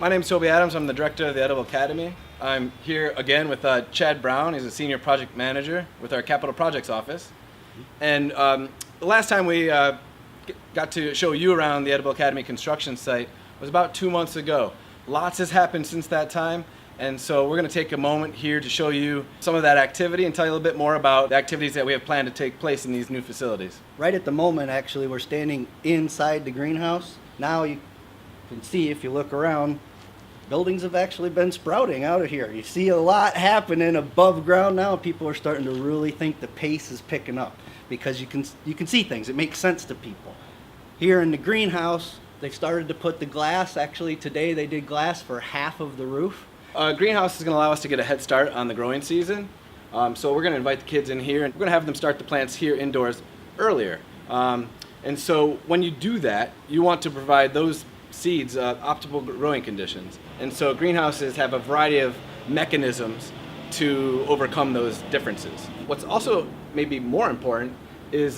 My name's Toby Adams. I'm the director of the Edible Academy. I'm here again with Chad Brown. He's a senior project manager with our Capital Projects office. And the last time we got to show you around the Edible Academy construction site was about 2 months ago. Lots has happened since that time. And so we're going to take a moment here to show you some of that activity and tell you a little bit more about the activities that we have planned to take place in these new facilities. Right at the moment, actually, we're standing inside the greenhouse. Now you can see, if you look around, buildings have actually been sprouting out of here. You see a lot happening above ground now. People are starting to really think the pace is picking up because you can see things. It makes sense to people. Here in the greenhouse, they started to put the glass. Actually, today they did glass for half of the roof. Greenhouse is going to allow us to get a head start on the growing season. So we're going to invite the kids in here, and we're going to have them start the plants here indoors earlier. And so when you do that, you want to provide those seeds optimal growing conditions. And so greenhouses have a variety of mechanisms to overcome those differences. What's also maybe more important is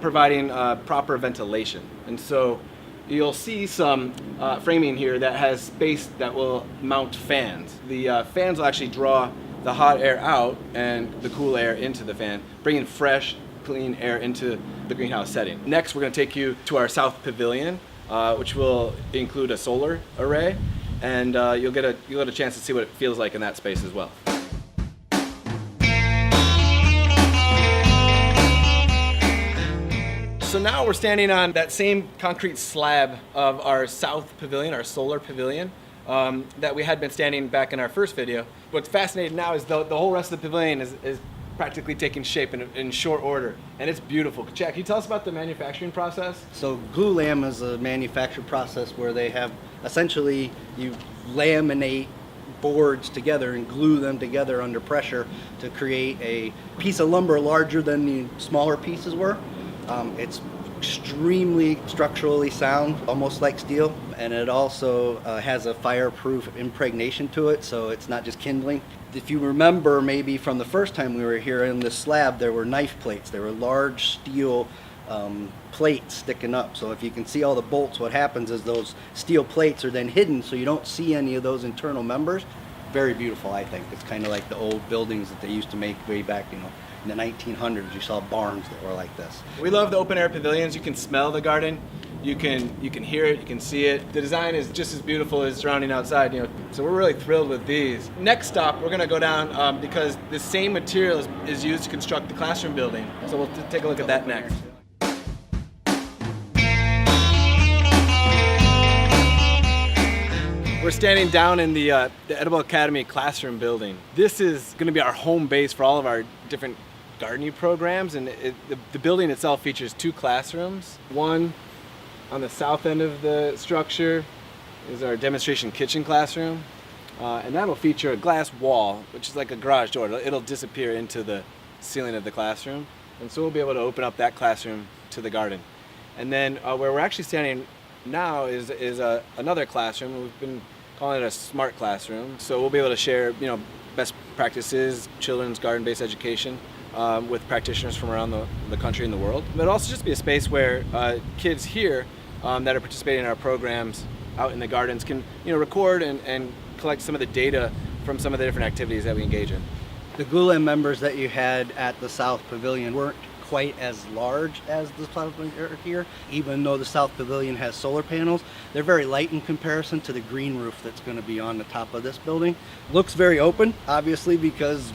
providing proper ventilation. And so you'll see some framing here that has space that will mount fans. The fans will actually draw the hot air out and the cool air into the fan, bringing fresh, clean air into the greenhouse setting. Next, we're going to take you to our south pavilion, which will include a solar array, and you'll get a chance to see what it feels like in that space as well. So now we're standing on that same concrete slab of our south pavilion, our solar pavilion, that we had been standing back in our first video. What's fascinating now is the whole rest of the pavilion is practically taking shape in short order, and it's beautiful. Chad, can you tell us about the manufacturing process? So glue lam is a manufacturing process where they have, essentially, you laminate boards together and glue them together under pressure to create a piece of lumber larger than the smaller pieces were. It's extremely structurally sound, almost like steel, and it also has a fireproof impregnation to it, so it's not just kindling. If you remember, maybe from the first time we were here in this slab, there were knife plates. There were large steel plates sticking up. So if you can see all the bolts, what happens is those steel plates are then hidden, so you don't see any of those internal members. Very beautiful, I think. It's kind of like the old buildings that they used to make way back, in the 1900s. You saw barns that were like this. We love the open air pavilions. You can smell the garden. You can hear it, you can see it. The design is just as beautiful as surrounding outside, so we're really thrilled with these. Next stop, we're gonna go down because the same material is used to construct the classroom building. So we'll take a look at that next. We're standing down in the Edible Academy classroom building. This is gonna be our home base for all of our different gardening programs, and the building itself features 2 classrooms. One on the south end of the structure is our demonstration kitchen classroom, and that'll feature a glass wall, which is like a garage door. It'll disappear into the ceiling of the classroom, and so we'll be able to open up that classroom to the garden. And then where we're actually standing now is another classroom. We've been calling it a smart classroom, so we'll be able to share best practices, children's garden-based education with practitioners from around the country and the world. But it'll also just be a space where kids here that are participating in our programs out in the gardens can record and collect some of the data from some of the different activities that we engage in. The glue lam members that you had at the South Pavilion weren't quite as large as the South Pavilion here, even though the South Pavilion has solar panels. They're very light in comparison to the green roof that's going to be on the top of this building. Looks very open, obviously, because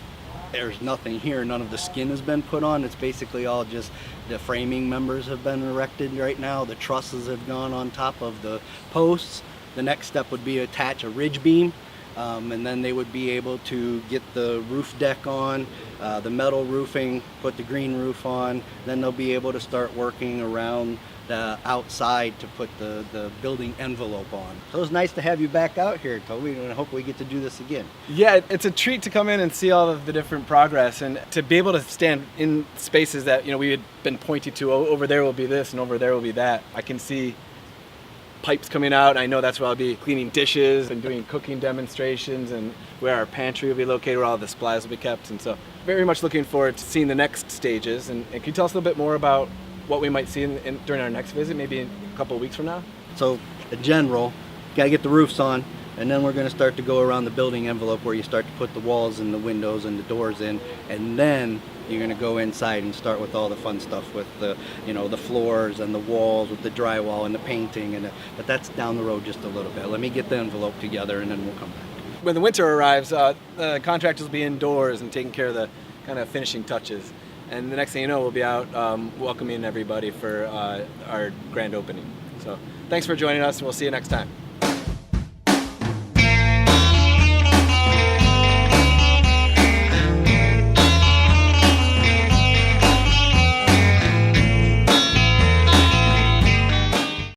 there's nothing here. None of the skin has been put on. It's basically all just the framing members have been erected right now. The trusses have gone on top of the posts. The next step would be attach a ridge beam, and then they would be able to get the roof deck on, the metal roofing, put the green roof on. Then they'll be able to start working around the outside to put the building envelope on. So it's nice to have you back out here, Toby, and hopefully we get to do this again. Yeah, it's a treat to come in and see all of the different progress, and to be able to stand in spaces that we had been pointing to. Oh, over there will be this and over there will be that. I can see pipes coming out. I know that's where I'll be cleaning dishes and doing cooking demonstrations, and where our pantry will be located, where all the supplies will be kept. And so very much looking forward to seeing the next stages. And can you tell us a little bit more about what we might see during our next visit, maybe in a couple of weeks from now? So in general, gotta get the roofs on. And then we're going to start to go around the building envelope where you start to put the walls and the windows and the doors in, and then you're going to go inside and start with all the fun stuff with the, the floors and the walls with the drywall and the painting, but that's down the road just a little bit. Let me get the envelope together and then we'll come back. When the winter arrives, the contractors will be indoors and taking care of the kind of finishing touches. And the next thing you know, we'll be out welcoming everybody for our grand opening. So thanks for joining us, and we'll see you next time.